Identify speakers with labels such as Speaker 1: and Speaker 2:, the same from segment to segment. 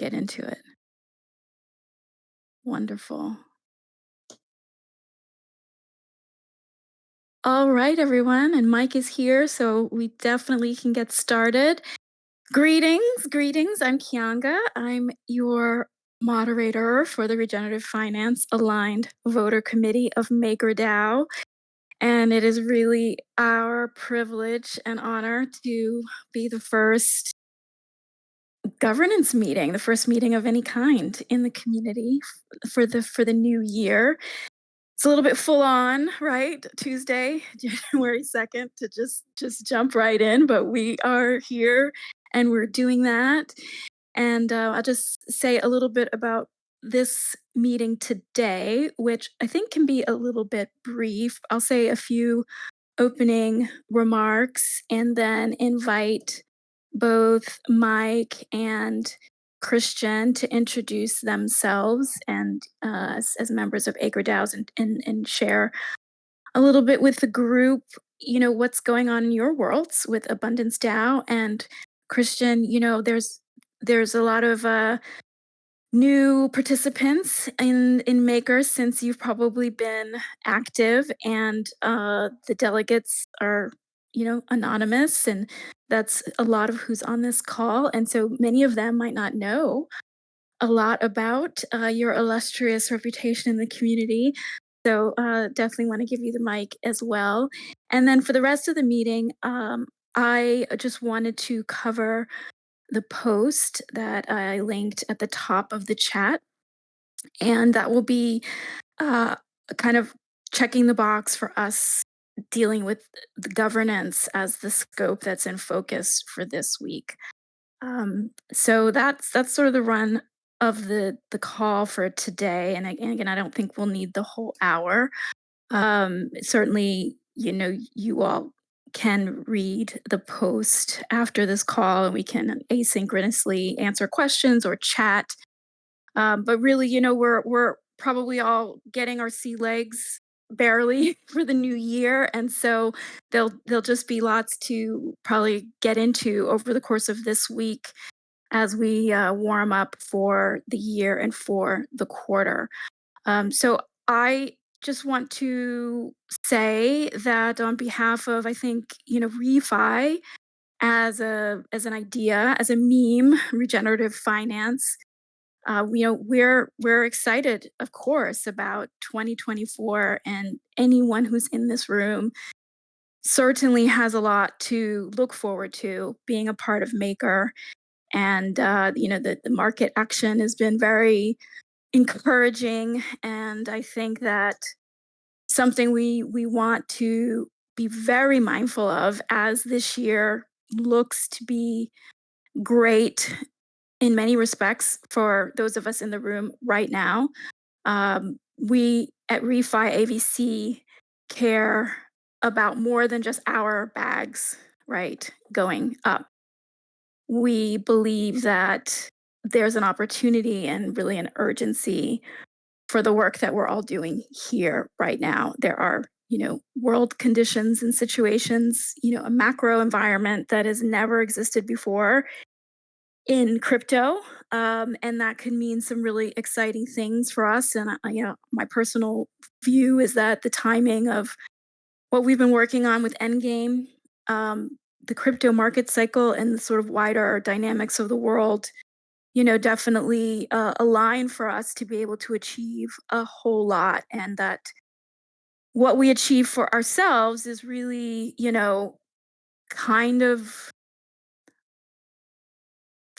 Speaker 1: get into it. Wonderful. All right, everyone, and Mike is here, so we definitely can get started. Greetings, greetings. I'm Kianga. I'm your moderator for the Regenerative Finance Aligned Voter Committee of MakerDAO. And it is really our privilege and honor to be the first governance meeting, the first meeting of any kind in the community for the new year. It's a little bit full on, right? Tuesday, January 2nd, to just jump right in, but we are here and we're doing that. And I'll just say a little bit about this meeting today, which I think can be a little bit brief. I'll say a few opening remarks and then invite both Mike and Christian to introduce themselves and as members of AcreDAOs and share a little bit with the group, what's going on in your worlds with Abundance DAO. And Christian, there's a lot of new participants in Maker since you've probably been active, and the delegates are, anonymous, and that's a lot of who's on this call. And so many of them might not know a lot about your illustrious reputation in the community. So definitely want to give you the mic as well. And then for the rest of the meeting, I just wanted to cover the post that I linked at the top of the chat. And that will be uh, kind of checking the box for us dealing with the governance as the scope that's in focus for this week. So that's sort of the run of the call for today. And again, I don't think we'll need the whole hour. Certainly, you all can read the post after this call, and we can asynchronously answer questions or chat. But really, we're probably all getting our sea legs barely for the new year, and so there'll just be lots to probably get into over the course of this week as we warm up for the year and for the quarter. So I just want to say that on behalf of, I think, refi as an idea, as a meme, regenerative finance. We're excited, of course, about 2024, and anyone who's in this room certainly has a lot to look forward to being a part of Maker. And the market action has been very encouraging, and I think that something we want to be very mindful of as this year looks to be great in many respects for those of us in the room right now. We at Refi AVC care about more than just our bags, right, going up. We believe that there's an opportunity and really an urgency for the work that we're all doing here right now. There are, world conditions and situations, a macro environment that has never existed before in crypto. And that could mean some really exciting things for us. And, my personal view is that the timing of what we've been working on with Endgame, the crypto market cycle, and the sort of wider dynamics of the world, definitely align for us to be able to achieve a whole lot. And that what we achieve for ourselves is really, kind of,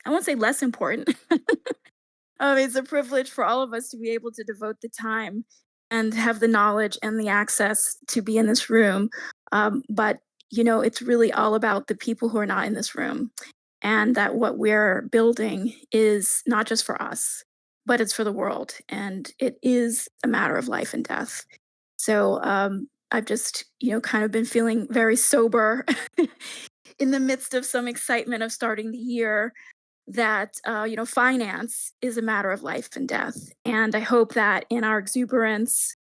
Speaker 1: I won't say less important. It's a privilege for all of us to be able to devote the time and have the knowledge and the access to be in this room. But, it's really all about the people who are not in this room, and that what we're building is not just for us, but it's for the world. And it is a matter of life and death. So I've just, kind of been feeling very sober in the midst of some excitement of starting the year, that finance is a matter of life and death. And I hope that in our exuberance,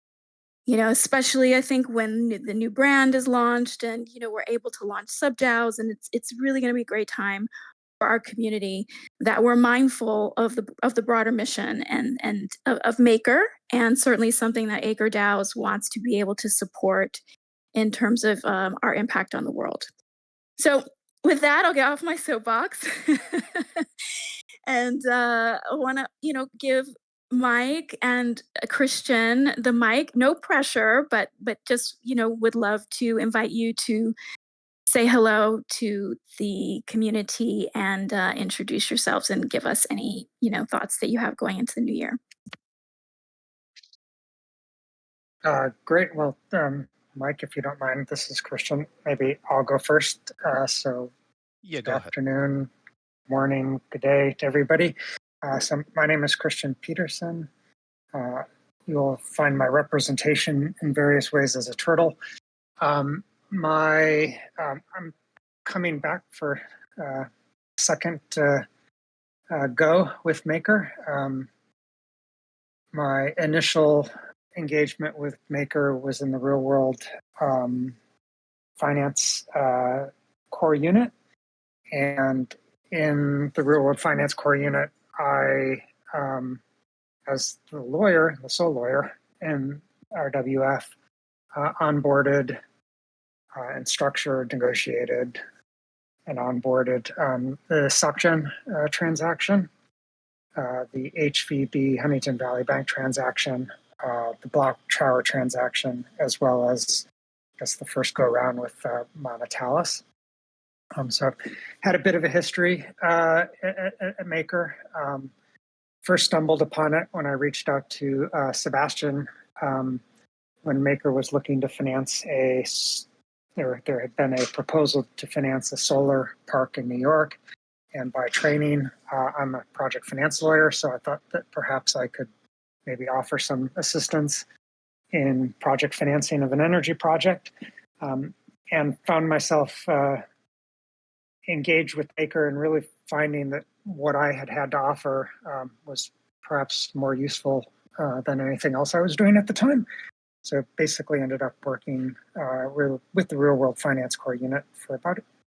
Speaker 1: especially I think when the new brand is launched, and we're able to launch sub DAOs, and it's really going to be a great time. our community, that we're mindful of the broader mission and of Maker, and certainly something that MakerDAO wants to be able to support in terms of our impact on the world. So with that, I'll get off my soapbox and I want to, give Mike and Christian the mic. No pressure, but just would love to invite you to say hello to the community and introduce yourselves and give us any thoughts that you have going into the new year.
Speaker 2: Great. Well, Mike, if you don't mind, this is Christian. Maybe I'll go first.
Speaker 3: Yeah,
Speaker 2: Good
Speaker 3: go ahead.
Speaker 2: afternoon, morning, good day to everybody. So my name is Christian Peterson. You'll find my representation in various ways as a turtle. I'm coming back for second go with Maker. My initial engagement with Maker was in the real world finance core unit. And in the real world finance core unit, I, as the sole lawyer in RWF, onboarded and structured, negotiated, and onboarded the SocGen transaction, the HVB Huntington Valley Bank transaction, the Block Tower transaction, as well as, I guess, the first go around with Monetalis. So I've had a bit of a history at Maker. First stumbled upon it when I reached out to Sebastian when Maker was looking to finance there had been a proposal to finance a solar park in New York. And by training, I'm a project finance lawyer, so I thought that perhaps I could maybe offer some assistance in project financing of an energy project, and found myself engaged with Maker and really finding that what I had to offer was perhaps more useful than anything else I was doing at the time. So basically ended up working with the real world finance core unit for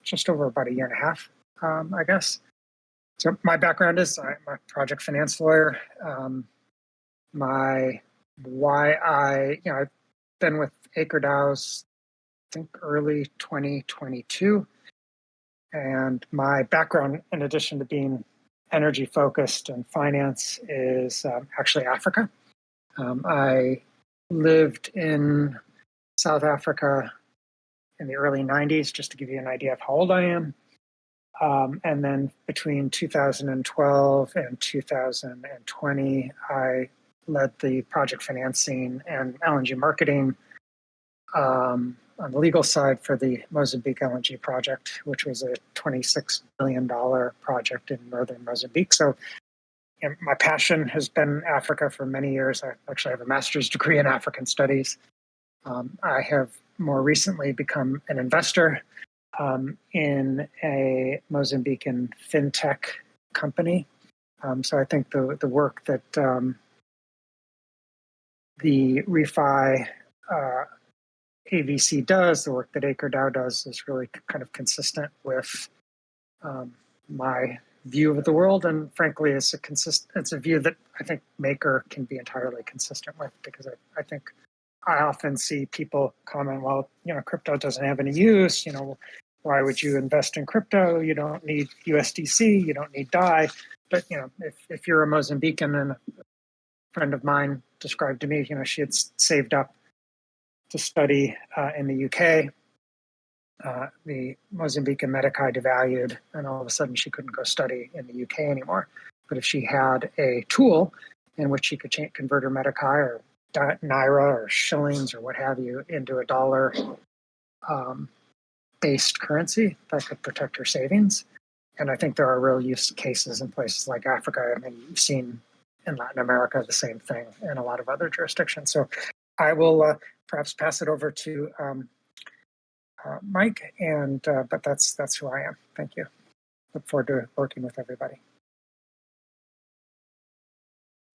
Speaker 2: just over about a year and a half, I guess. So my background is I'm a project finance lawyer. I've been with MakerDAO, I think early 2022. And my background, in addition to being energy focused and finance, is actually Africa. I lived in South Africa in the early 90s, just to give you an idea of how old I am. And then between 2012 and 2020, I led the project financing and LNG marketing on the legal side for the Mozambique LNG project, which was a $26 billion project in northern Mozambique. So my passion has been Africa for many years. I actually have a master's degree in African studies. I have more recently become an investor in a Mozambican fintech company. So I think the work that the Refi AVC does, the work that MakerDAO does, is really kind of consistent with my view of the world, and frankly, it's a view that I think Maker can be entirely consistent with, because I think I often see people comment, well, crypto doesn't have any use, why would you invest in crypto? You don't need USDC, you don't need DAI. But if you're a Mozambican, and a friend of mine described to me, she had saved up to study in the UK. The Mozambican Medicae devalued, and all of a sudden she couldn't go study in the UK anymore. But if she had a tool in which she could convert her Medicae or Naira or shillings or what have you into a dollar based currency, that could protect her savings. And I think there are real use cases in places like Africa. I mean, you've seen in Latin America the same thing, and a lot of other jurisdictions. So I will perhaps pass it over to Mike, but that's who I am. Thank you. Look forward to working with everybody.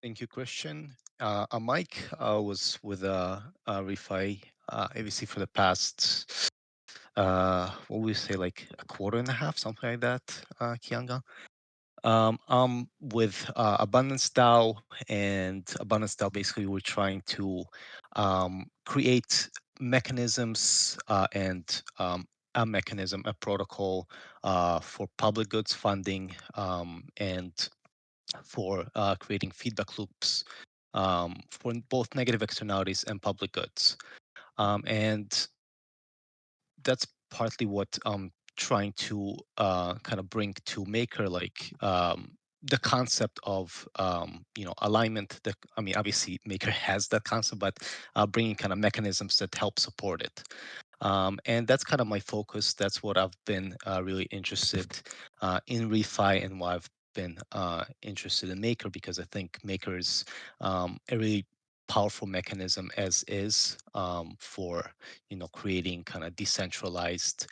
Speaker 3: Thank you, Christian. I'm Mike. I was with Refi AVC for the past what would we say, like a quarter and a half, something like that, Kianga. With Abundance DAO, and Abundance DAO, basically we're trying to create mechanisms and a mechanism, a protocol for public goods funding, and for creating feedback loops for both negative externalities and public goods. And that's partly what I'm trying to kind of bring to Maker, like the concept of alignment. That, I mean, obviously Maker has that concept, but bringing kind of mechanisms that help support it. And that's kind of my focus. That's what I've been really interested in refi, and why I've been interested in Maker, because I think Maker is a really powerful mechanism as is, for creating kind of decentralized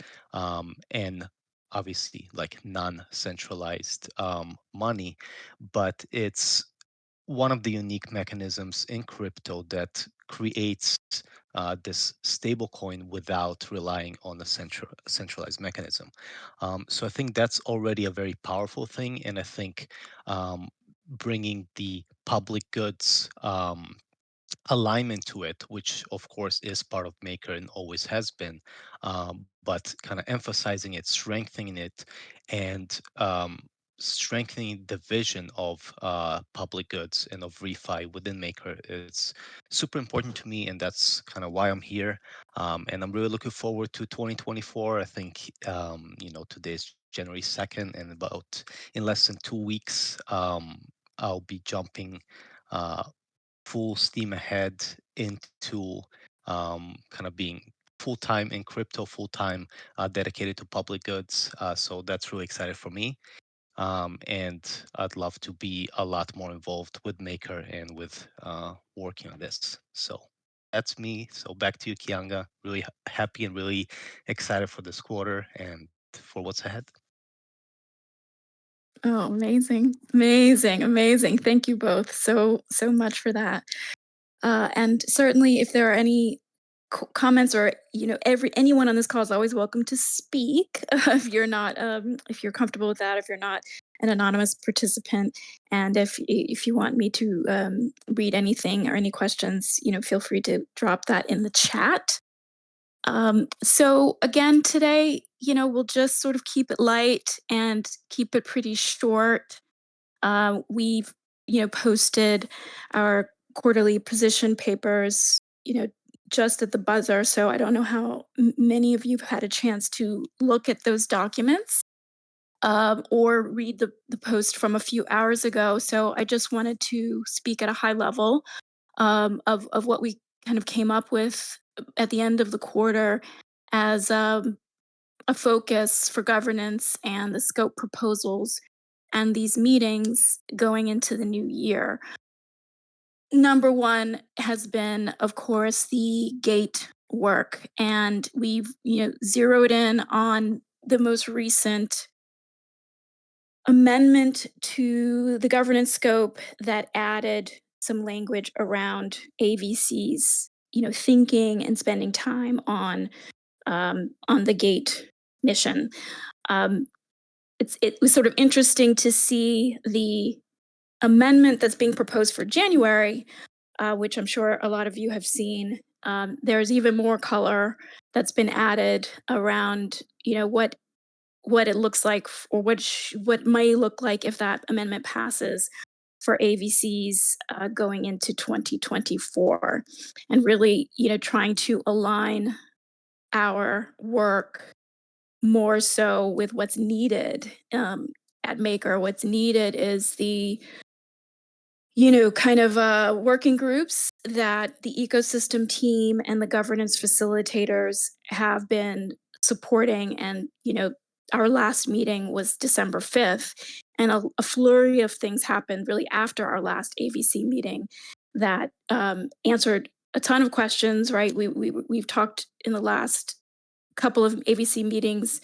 Speaker 3: and obviously like non-centralized money, but it's one of the unique mechanisms in crypto that creates this stable coin without relying on a centralized mechanism. So I think that's already a very powerful thing, and I think bringing the public goods alignment to it, which of course is part of Maker and always has been, but kind of emphasizing it, strengthening it, and strengthening the vision of public goods and of refi within Maker is super important to me, and that's kind of why I'm here. And I'm really looking forward to 2024. I think today's January 2nd, and about in less than 2 weeks, I'll be jumping. Full steam ahead into kind of being full time in crypto, full time dedicated to public goods. So that's really excited for me. And I'd love to be a lot more involved with Maker and with working on this. So that's me. So back to you, Kianga. Really happy and really excited for this quarter and for what's ahead.
Speaker 1: Oh, amazing, amazing, amazing. Thank you both so much for that. And certainly, if there are any comments, or anyone on this call is always welcome to speak. If you're comfortable with that, if you're not an anonymous participant, and if you want me to read anything or any questions, feel free to drop that in the chat. So again, today, we'll just sort of keep it light and keep it pretty short. We've, posted our quarterly position papers, just at the buzzer. So I don't know how many of you have had a chance to look at those documents, or read the post from a few hours ago. So I just wanted to speak at a high level of what we kind of came up with at the end of the quarter as a focus for governance and the scope proposals and these meetings going into the new year. Number one has been, of course, the gate work, and we've zeroed in on the most recent amendment to the governance scope that added some language around AVCs, thinking and spending time on the gate mission. Um, it was sort of interesting to see the amendment that's being proposed for January, which I'm sure a lot of you have seen. There's even more color that's been added around, what it looks like, or what may look like if that amendment passes for AVCs going into 2024, and really, trying to align our work more so with what's needed at Maker. What's needed is the kind of working groups that the ecosystem team and the governance facilitators have been supporting. And, our last meeting was December 5th, and a flurry of things happened really after our last AVC meeting that answered a ton of questions, right? We've talked in the last couple of AVC meetings,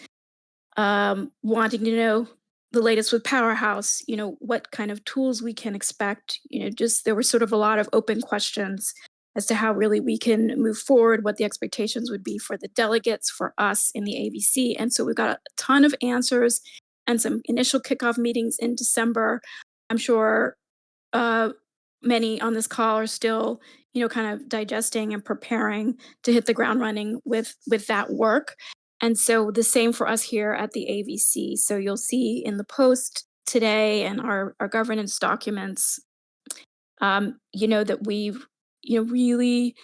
Speaker 1: wanting to know the latest with Powerhouse, what kind of tools we can expect. Just there were sort of a lot of open questions as to how really we can move forward, what the expectations would be for the delegates, for us in the AVC. And so we've got a ton of answers and some initial kickoff meetings in December. I'm sure many on this call are still, kind of digesting and preparing to hit the ground running with that work. And so the same for us here at the AVC. So you'll see in the post today and our governance documents, that we've, really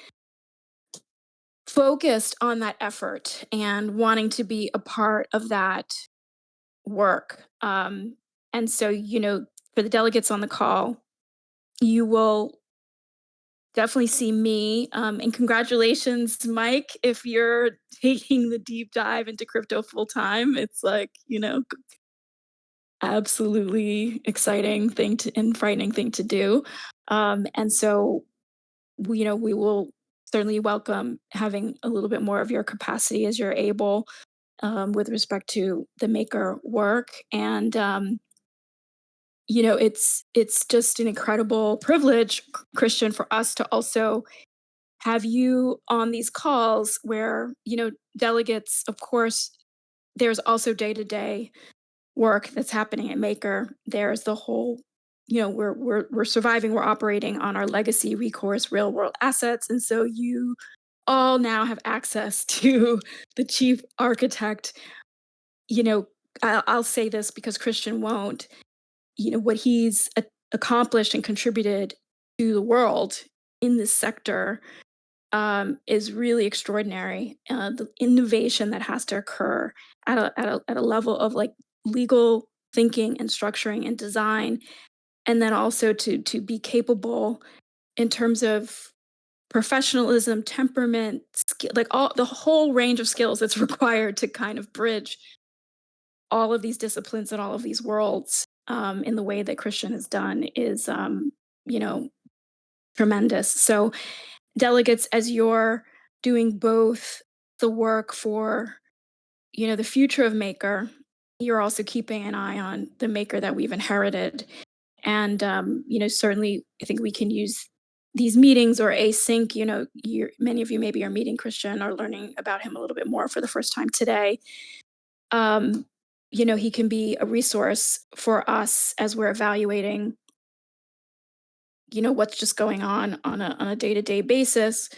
Speaker 1: focused on that effort and wanting to be a part of that work. And so, for the delegates on the call, you will definitely see me. And congratulations, Mike, if you're taking the deep dive into crypto full time. It's like, absolutely exciting thing to and frightening thing to do. And so, we will certainly welcome having a little bit more of your capacity as you're able, with respect to the maker work. And it's just an incredible privilege, Christian, for us to also have you on these calls where, delegates, of course, there's also day-to-day work that's happening at Maker. There's the whole, we're surviving, we're operating on our legacy recourse real world assets. And so you all now have access to the chief architect. You know, I'll say this because Christian won't. What he's accomplished and contributed to the world in this sector, is really extraordinary. The innovation that has to occur at a level of like legal thinking and structuring and design, and then also to be capable in terms of professionalism, temperament, skill, like all the whole range of skills that's required to kind of bridge all of these disciplines and all of these worlds, in the way that Christian has done is, you know, tremendous. So delegates, as you're doing both the work for, the future of Maker, you're also keeping an eye on the Maker that we've inherited. And, certainly I think we can use these meetings or async, many of you maybe are meeting Christian or learning about him a little bit more for the first time today. Um, he can be a resource for us as we're evaluating, what's just going on a day-to-day basis.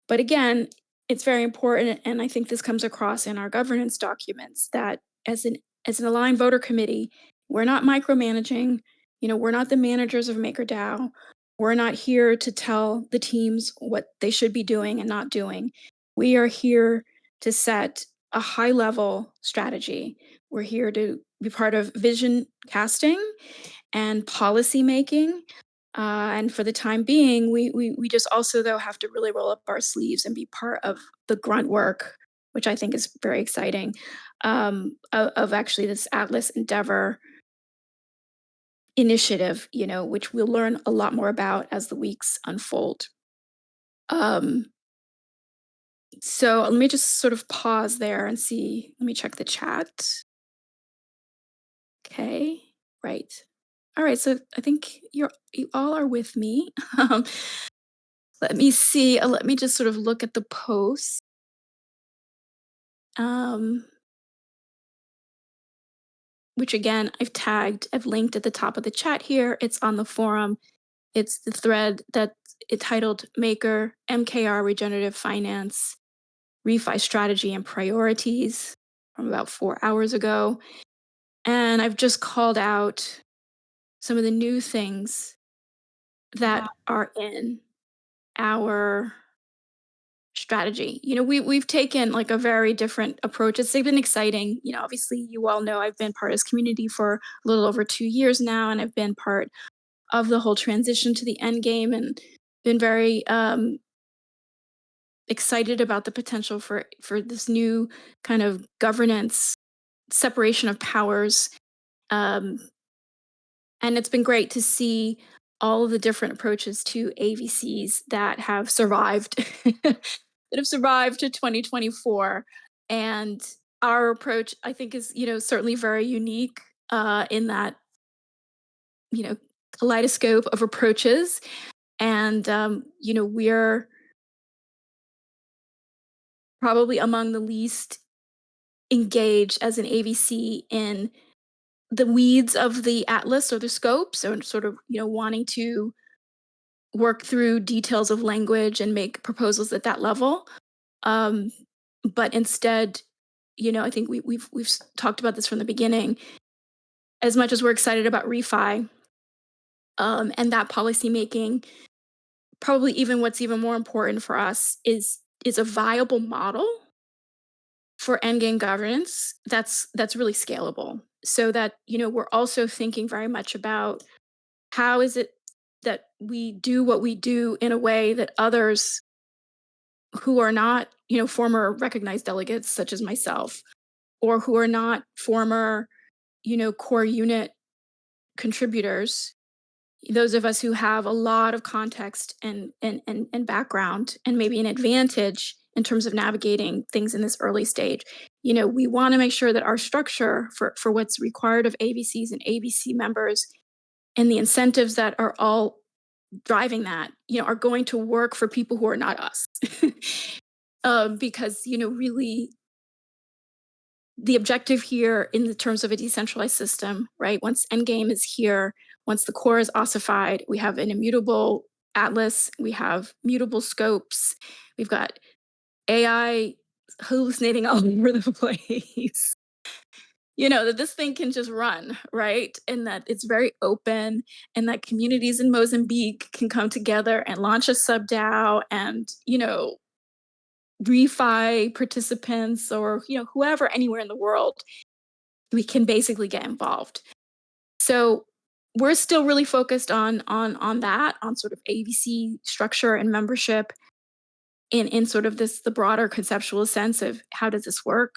Speaker 1: But again, it's very important, and I think this comes across in our governance documents that as an aligned voter committee, we're not micromanaging. We're not the managers of MakerDAO. We're not here to tell the teams what they should be doing and not doing. We are here to set a high level strategy. We're here to be part of vision casting and policy making. And for the time being, we just also though have to really roll up our sleeves and be part of the grunt work, which I think is very exciting, of actually this Atlas Endeavor initiative, which we'll learn a lot more about as the weeks unfold. Um, so let me just sort of pause there and see. Let me check the chat. Okay, right. All right, so I think you all are with me. Um, Let me see. Let me just sort of look at the post. Um, which again, I've linked at the top of the chat here. It's on the forum. It's the thread that it titled Maker MKR Regenerative Finance Refi Strategy and Priorities from about 4 hours ago. And I've just called out some of the new things that are in our strategy. We've taken like a very different approach. It's been exciting. Obviously you all know I've been part of this community for a little over 2 years now, and I've been part of the whole transition to the end game and been very excited about the potential for this new kind of governance, separation of powers. Um, and it's been great to see all of the different approaches to AVCs that have survived to 2024. And our approach, I think, is, certainly very unique, in that, kaleidoscope of approaches. And, we're probably among the least engaged as an AVC in the weeds of the atlas or the scope. So sort of, wanting to work through details of language and make proposals at that level. Um, but instead, I think we've talked about this from the beginning. As much as we're excited about refi and that policy making, probably even what's even more important for us is a viable model for endgame governance that's really scalable. So that we're also thinking very much about how is it that we do what we do in a way that others who are not former recognized delegates such as myself, or who are not former core unit contributors, those of us who have a lot of context and background and maybe an advantage in terms of navigating things in this early stage, we want to make sure that our structure for what's required of AVCs and ABC members and the incentives that are all driving that, are going to work for people who are not us. Because, really the objective here in the terms of a decentralized system, right? Once Endgame is here, once the core is ossified, we have an immutable atlas, we have mutable scopes, we've got AI hallucinating all over the place. That this thing can just run, right? And that it's very open, and that communities in Mozambique can come together and launch a sub DAO, and, refi participants, or, whoever anywhere in the world, we can basically get involved. So we're still really focused on that, on sort of ABC structure and membership in sort of the broader conceptual sense of how does this work?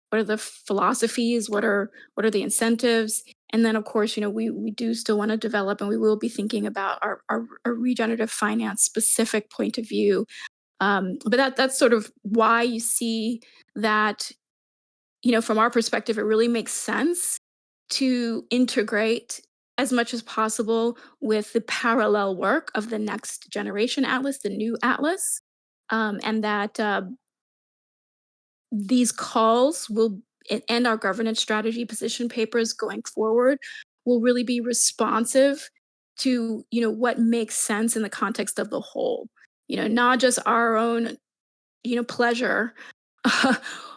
Speaker 1: What are the philosophies? What are the incentives? And then of course, we do still want to develop, and we will be thinking about our regenerative finance specific point of view. But that's sort of why you see that, from our perspective, it really makes sense to integrate as much as possible with the parallel work of the next generation atlas, the new atlas, and that these calls will and our governance strategy position papers going forward will really be responsive to what makes sense in the context of the whole. Not just our own pleasure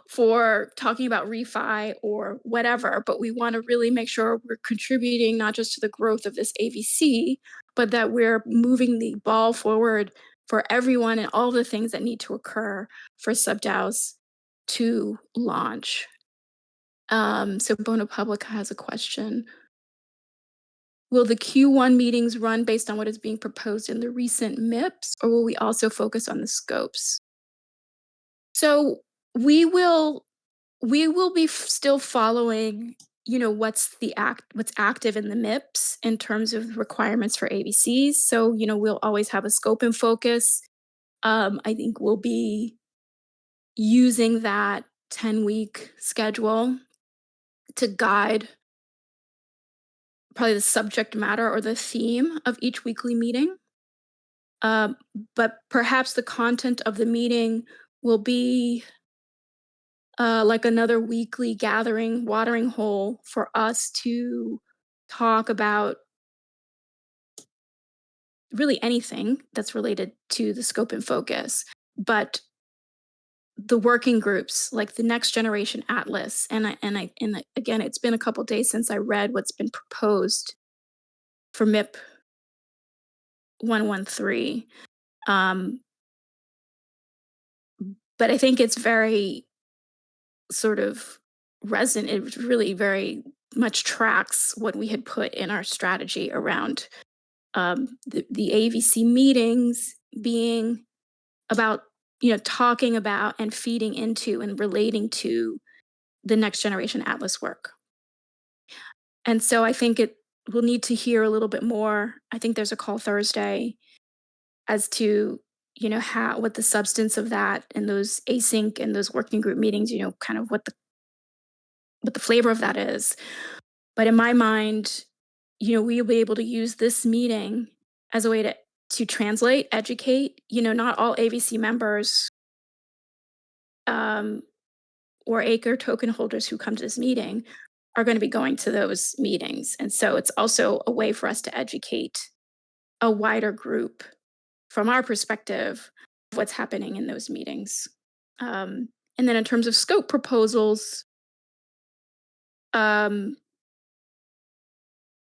Speaker 1: for talking about refi or whatever, but we want to really make sure we're contributing not just to the growth of this AVC, but that we're moving the ball forward for everyone and all the things that need to occur for SubDAOs to launch. So Bona Publica has a question. Will the Q1 meetings run based on what is being proposed in the recent MIPS, or will we also focus on the scopes? So we will be still following, what's active in the MIPS in terms of requirements for ABCs. So, we'll always have a scope and focus. I think we'll be using that 10-week schedule to guide probably the subject matter or the theme of each weekly meeting. Um, but perhaps the content of the meeting will be like another weekly gathering, watering hole for us to talk about really anything that's related to the scope and focus. But the working groups, like the Next Generation Atlas, and again, it's been a couple days since I read what's been proposed for MIP 113. But I think it's very sort of resonant. It really very much tracks what we had put in our strategy around the AVC meetings being about, talking about and feeding into and relating to the Next Generation Atlas work. And so I think we'll need to hear a little bit more. I think there's a call Thursday as to, what the substance of that and those async and those working group meetings, kind of what the flavor of that is. But in my mind, we'll be able to use this meeting as a way to translate, educate. Not all AVC members um, or Acre token holders who come to this meeting are going to be going to those meetings. And so it's also a way for us to educate a wider group from our perspective of what's happening in those meetings. And then in terms of scope proposals, um,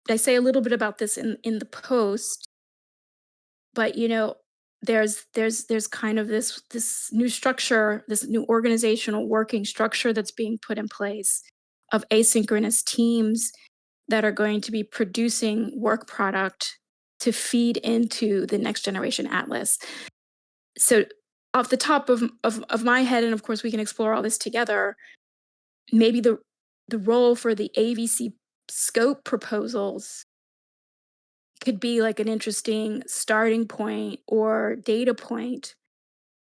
Speaker 1: I say a little bit about this in the post, but there's kind of this new structure, this new organizational working structure that's being put in place of asynchronous teams that are going to be producing work product to feed into the next generation atlas. So off the top of my head, and of course we can explore all this together, maybe the role for the AVC scope proposals could be like an interesting starting point or data point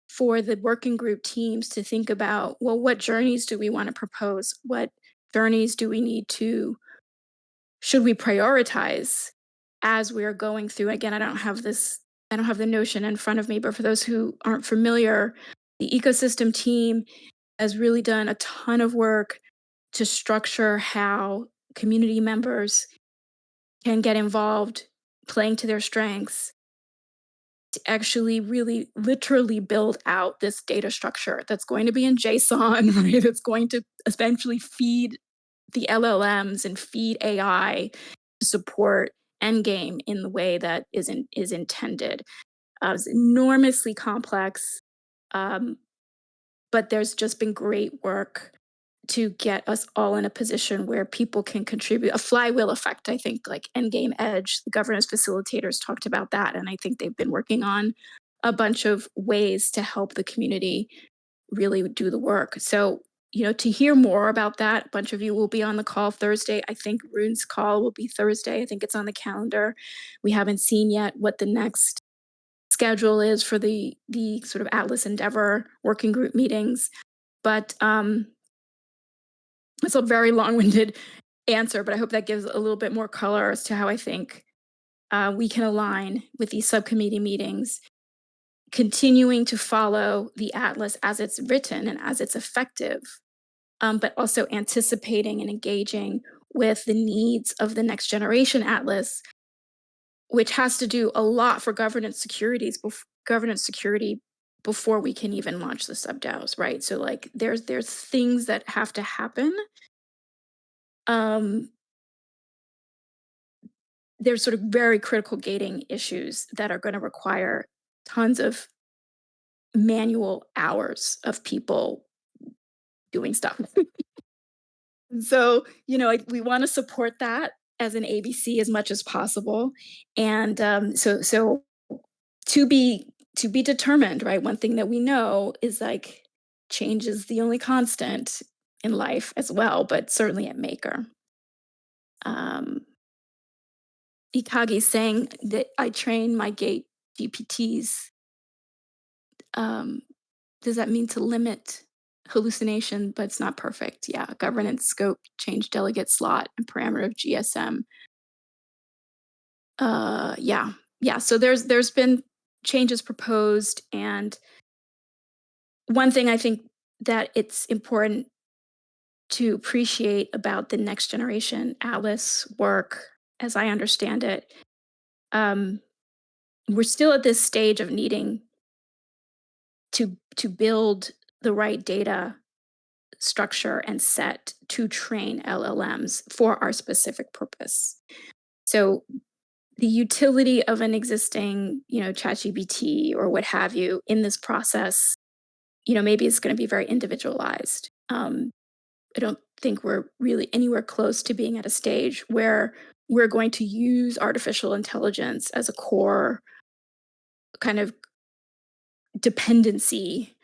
Speaker 1: for the working group teams to think about, well, what journeys do we want to propose? What journeys do we need to, should we prioritize as we're going through? Again, I don't have the notion in front of me, but for those who aren't familiar, the ecosystem team has really done a ton of work to structure how community members can get involved, playing to their strengths, to actually really literally build out this data structure that's going to be in JSON, right? That's going to eventually feed the LLMs and feed AI to support Endgame in the way that is intended. It's enormously complex, um, but there's just been great work to get us all in a position where people can contribute. A flywheel effect, I think, like Endgame Edge, the governance facilitators talked about that, and I think they've been working on a bunch of ways to help the community really do the work. So, to hear more about that, a bunch of you will be on the call Thursday. I think Rune's call will be Thursday. I think it's on the calendar. We haven't seen yet what the next schedule is for the sort of Atlas Endeavor working group meetings. But it's a very long-winded answer, but I hope that gives a little bit more color as to how I think we can align with these subcommittee meetings, continuing to follow the Atlas as it's written and as it's effective, but also anticipating and engaging with the needs of the next generation Atlas, which has to do a lot for governance security before we can even launch the sub-DAOs, right? So like there's things that have to happen. Um, there's sort of very critical gating issues that are going to require tons of manual hours of people doing stuff. So, we want to support that as an ABC as much as possible. And so to be determined, right? One thing that we know is like change is the only constant in life as well, but certainly at Maker. Ikagi's saying that I train my gate GPTs. Um, does that mean to limit hallucination, but it's not perfect? Yeah, governance scope, change delegate slot, and parameter of GSM. Yeah, yeah. So there's been changes proposed, and one thing I think that it's important to appreciate about the next generation Atlas work, as I understand it, um, we're still at this stage of needing to build the right data structure and set to train LLMs for our specific purpose. So the utility of an existing, ChatGPT or what have you in this process, maybe it's going to be very individualized. I don't think we're really anywhere close to being at a stage where we're going to use artificial intelligence as a core kind of dependency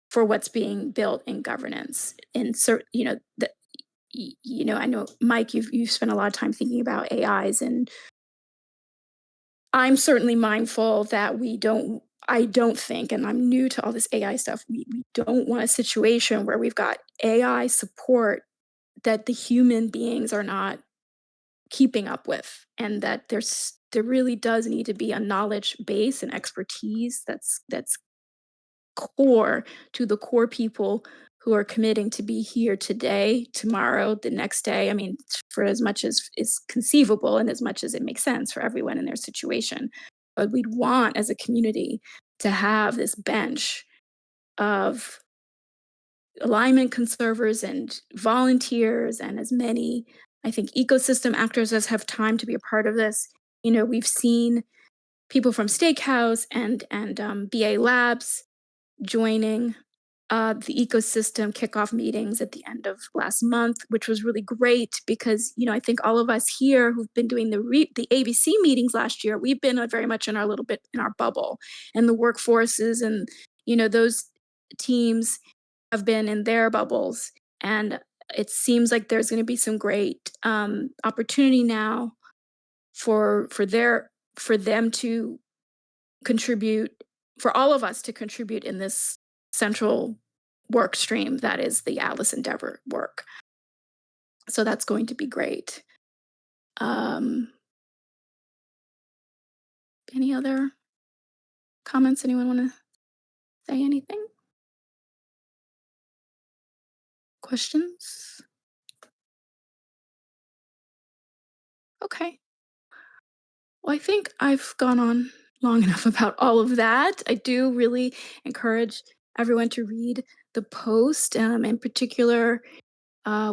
Speaker 1: for what's being built in governance. And so, I know Mike, you've spent a lot of time thinking about AIs, and I'm certainly mindful that I don't think, and I'm new to all this AI stuff, we don't want a situation where we've got AI support that the human beings are not keeping up with, and that there really does need to be a knowledge base and expertise that's core to the core people who are committing to be here today, tomorrow, the next day. I mean, for as much as is conceivable and as much as it makes sense for everyone in their situation. But we'd want as a community to have this bench of alignment conservers and volunteers and as many, I think, ecosystem actors as have time to be a part of this. We've seen people from Steakhouse and BA Labs joining the ecosystem kickoff meetings at the end of last month, which was really great because I think all of us here who've been doing the AVC meetings last year, we've been very much in our little bit in our bubble, and the workforces and those teams have been in their bubbles, and it seems like there's going to be some great opportunity now for them to contribute, for all of us to contribute in this central work stream that is the Atlas Endeavor work. So that's going to be great. Any other comments? Anyone want to say anything? Questions? Okay. Well, I think I've gone on long enough about all of that. I do really encourage everyone to read the post. In particular,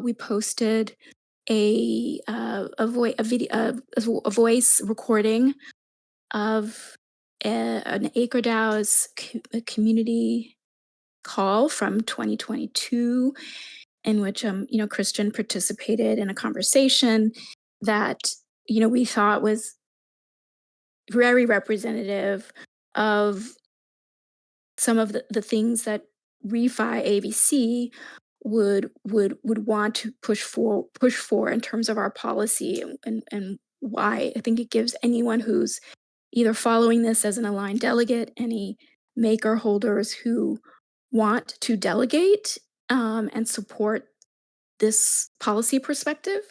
Speaker 1: we posted a voice recording of an MakerDAO's community call from 2022, in which Christian participated in a conversation that we thought was very representative of some of the things that refi AVC would want to push for in terms of our policy, and why I think it gives anyone who's either following this as an aligned delegate, any maker holders who want to delegate and support this policy perspective.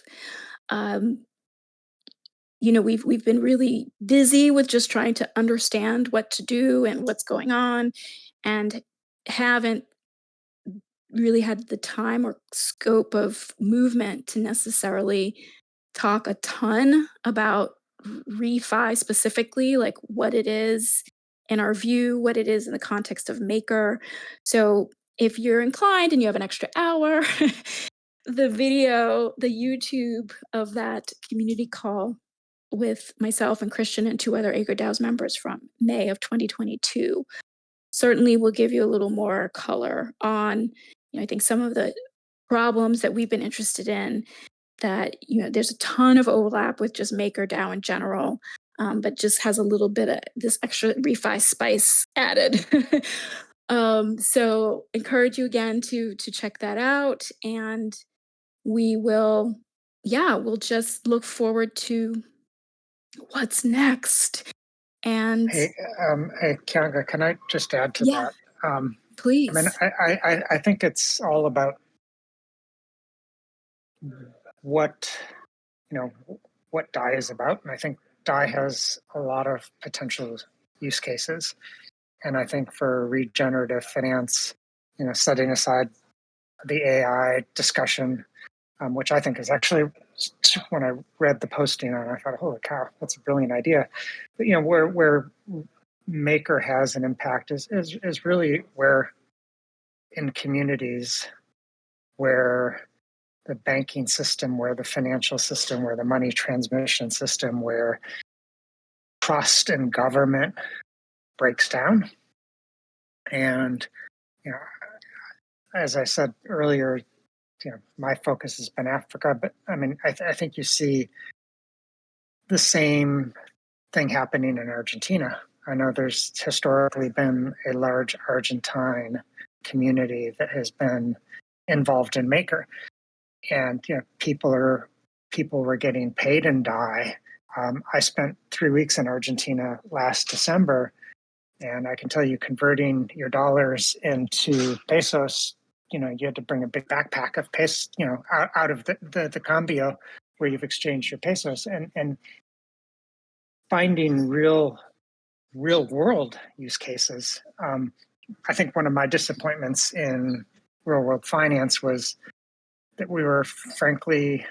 Speaker 1: We've been really busy with just trying to understand what to do and what's going on, and haven't really had the time or scope of movement to necessarily talk a ton about refi specifically, like what it is in our view, what it is in the context of Maker. So if you're inclined and you have an extra hour, the YouTube of that community call with myself and Christian and two other MakerDAO's members from May of 2022 certainly will give you a little more color on, I think, some of the problems that we've been interested in, that, there's a ton of overlap with just MakerDAO in general, but just has a little bit of this extra refi spice added. So encourage you again to check that out, and we'll just look forward to what's next. And
Speaker 2: Hey, Kianga, can I just add to
Speaker 1: yeah,
Speaker 2: that?
Speaker 1: please.
Speaker 2: I mean, I think it's all about what DAI is about, and I think DAI has a lot of potential use cases. And I think for regenerative finance, setting aside the AI discussion, which I think is actually, when I read the posting on it, I thought, holy cow, that's a brilliant idea. But where Maker has an impact is really where in communities where the banking system, where the financial system, where the money transmission system, where trust in government breaks down. And as I said earlier, my focus has been Africa, but I mean, I think you see the same thing happening in Argentina. I know there's historically been a large Argentine community that has been involved in Maker, and people were getting paid in DAI. I spent 3 weeks in Argentina last December, and I can tell you, converting your dollars into pesos, you had to bring a big backpack of pesos, out of the cambio where you've exchanged your pesos, and finding real world use cases I think one of my disappointments in real world finance was that we were frankly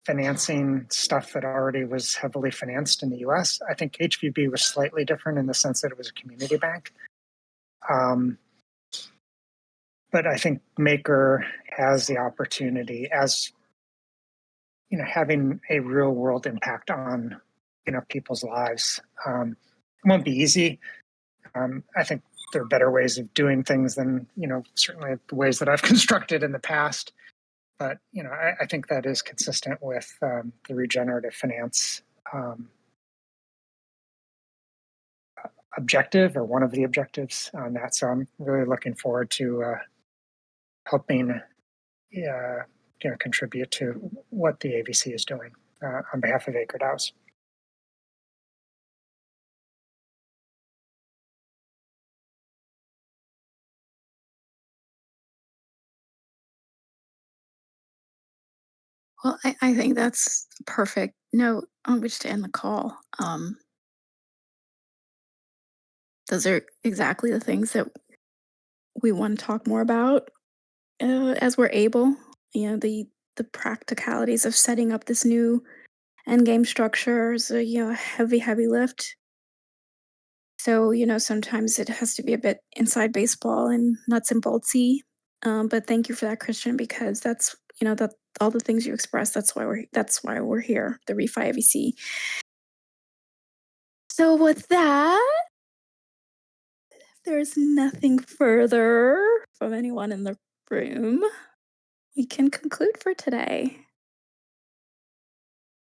Speaker 2: financing stuff that already was heavily financed in the US. I think HVB was slightly different in the sense that it was a community bank. But I think Maker has the opportunity as having a real world impact on people's lives. It won't be easy. I think there are better ways of doing things than certainly the ways that I've constructed in the past. But I think that is consistent with the regenerative finance objective, or one of the objectives on that. So I'm really looking forward to helping contribute to what the AVC is doing on behalf of MakerDAOs.
Speaker 1: Well, I think that's a perfect note on which to end the call. Those are exactly the things that we want to talk more about as we're able. The practicalities of setting up this new end game structure is a heavy lift. So sometimes it has to be a bit inside baseball and nuts and boltsy. But thank you for that, Christian, because that's that all the things you expressed. That's why we're here, the Refi AVC. So with that, if there's nothing further from anyone in the room, we can conclude for today.